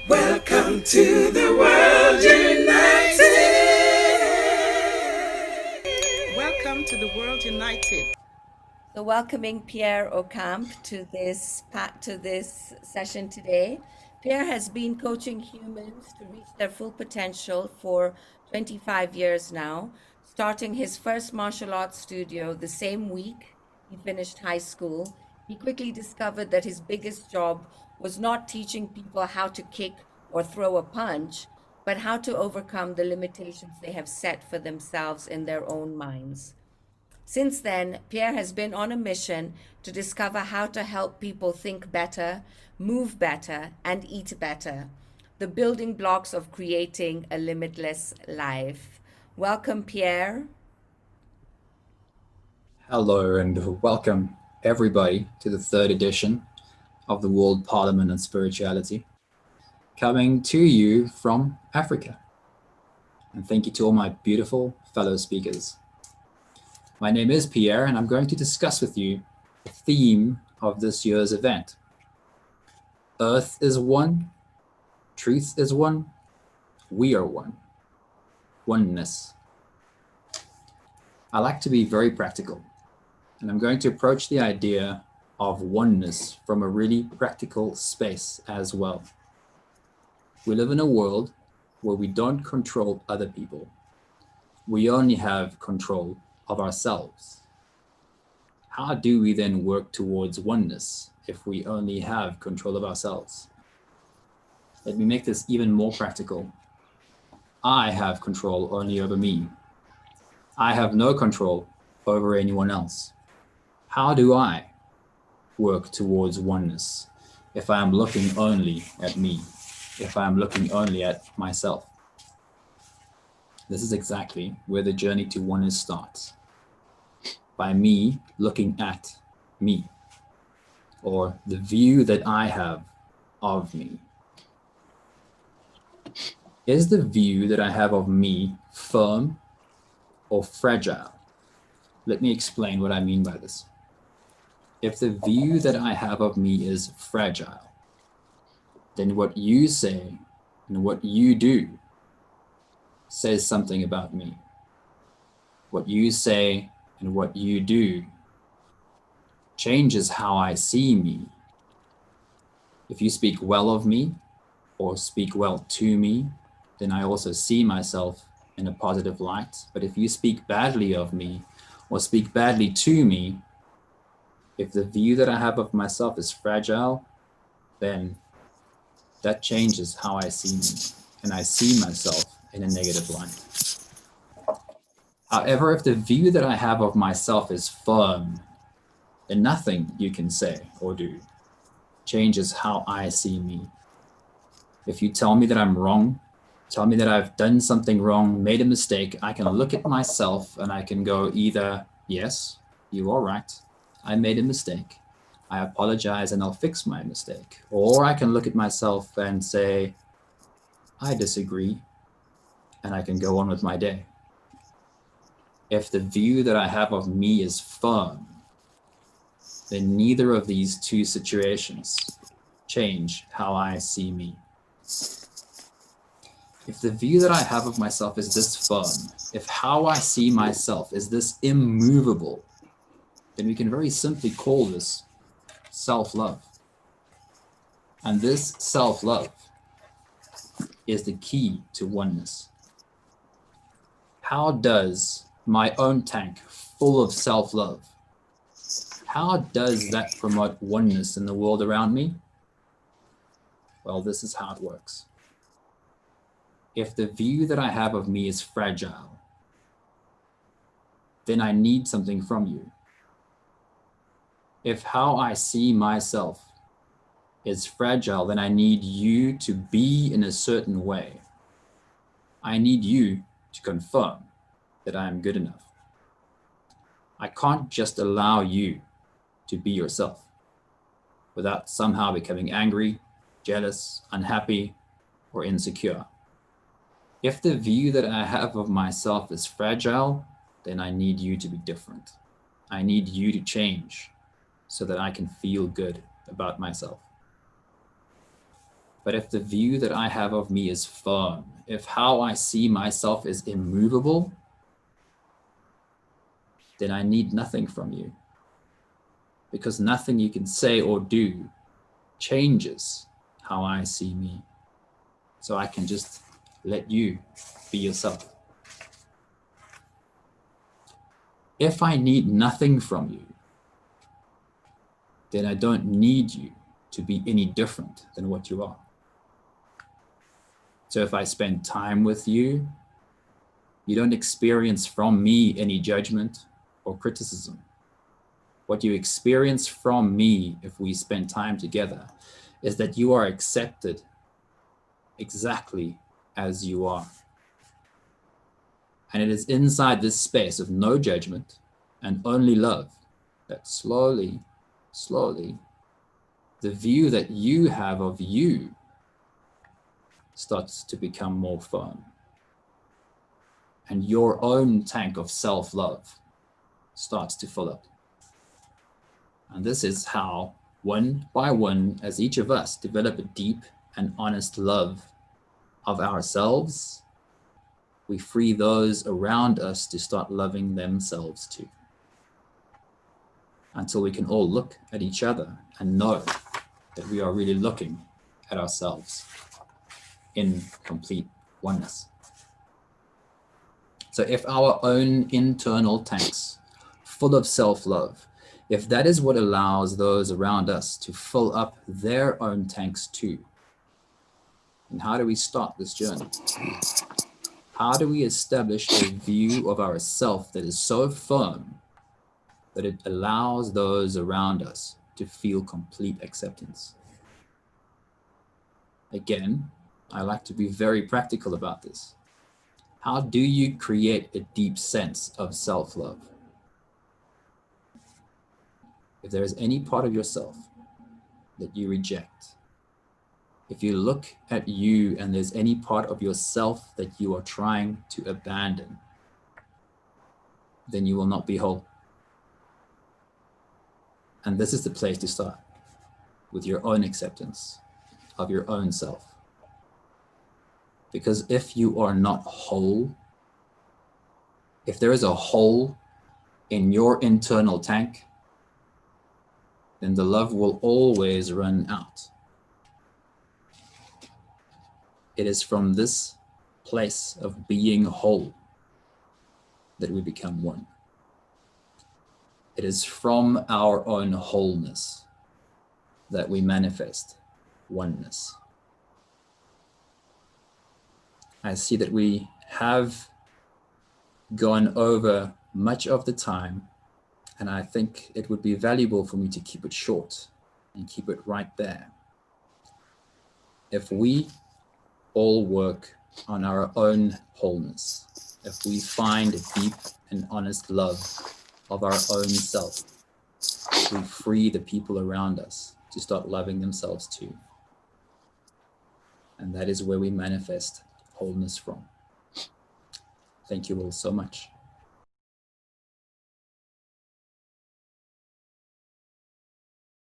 Welcome to the World United. Welcome to the World United. So welcoming Pierre Aucamp to this session today. Pierre has been coaching humans to reach their full potential for 25 years now, starting his first martial arts studio the same week he finished high school. He quickly discovered that his biggest job was not teaching people how to kick or throw a punch, but how to overcome the limitations they have set for themselves in their own minds. Since then, Pierre has been on a mission to discover how to help people think better, move better, and eat better, the building blocks of creating a limitless life. Welcome, Pierre. Hello and welcome everybody to the third edition of the World Parliament on Spirituality, coming to you from Africa. And thank you to all my beautiful fellow speakers. My name is Pierre and I'm going to discuss with you the theme of this year's event. Earth is one, truth is one, we are one. Oneness. I like to be very practical. And I'm going to approach the idea of oneness from a really practical space as well. We live in a world where we don't control other people. We only have control of ourselves. How do we then work towards oneness if we only have control of ourselves? Let me make this even more practical. I have control only over me. I have no control over anyone else. How do I work towards oneness if I am looking only at me, if I am looking only at myself? This is exactly where the journey to oneness starts, by me looking at me, or the view that I have of me. Is the view that I have of me firm or fragile? Let me explain what I mean by this. If the view that I have of me is fragile, then what you say and what you do says something about me. What you say and what you do changes how I see me. If you speak well of me or speak well to me, then I also see myself in a positive light. But if you speak badly of me or speak badly to me, if the view that I have of myself is fragile, then that changes how I see me, and I see myself in a negative light. However, if the view that I have of myself is firm, then nothing you can say or do changes how I see me. If you tell me that I'm wrong, tell me that I've done something wrong, made a mistake, I can look at myself and I can go either, yes, you are right, I made a mistake, I apologize and I'll fix my mistake. Or I can look at myself and say, I disagree, and I can go on with my day. If the view that I have of me is firm, then neither of these two situations change how I see me. If the view that I have of myself is this firm, if how I see myself is this immovable, then we can very simply call this self-love. And this self-love is the key to oneness. How does my own tank full of self-love, how does that promote oneness in the world around me? Well, this is how it works. If the view that I have of me is fragile, then I need something from you. If how I see myself is fragile, then I need you to be in a certain way. I need you to confirm that I am good enough. I can't just allow you to be yourself without somehow becoming angry, jealous, unhappy, or insecure. If the view that I have of myself is fragile, then I need you to be different. I need you to change so that I can feel good about myself. But if the view that I have of me is firm, if how I see myself is immovable, then I need nothing from you. Because nothing you can say or do changes how I see me. So I can just let you be yourself. If I need nothing from you, then I don't need you to be any different than what you are. So if I spend time with you, you don't experience from me any judgment or criticism. What you experience from me if we spend time together is that you are accepted exactly as you are. And it is inside this space of no judgment and only love that slowly, the view that you have of you starts to become more firm. And your own tank of self-love starts to fill up. And this is how, one by one, as each of us develop a deep and honest love of ourselves, we free those around us to start loving themselves too. Until we can all look at each other and know that we are really looking at ourselves in complete oneness. So if our own internal tanks full of self-love, if that is what allows those around us to fill up their own tanks too, then how do we start this journey? How do we establish a view of ourself that is so firm that it allows those around us to feel complete acceptance? Again, I like to be very practical about this. How do you create a deep sense of self-love? If there is any part of yourself that you reject, if you look at you and there's any part of yourself that you are trying to abandon, then you will not be whole. And this is the place to start, with your own acceptance of your own self. Because if you are not whole, if there is a hole in your internal tank, then the love will always run out. It is from this place of being whole that we become one. It is from our own wholeness that we manifest oneness. I see that we have gone over much of the time, and I think it would be valuable for me to keep it short and keep it right there. If we all work on our own wholeness, if we find deep and honest love of our own self, we free the people around us to start loving themselves too. And that is where we manifest wholeness from. Thank you all so much.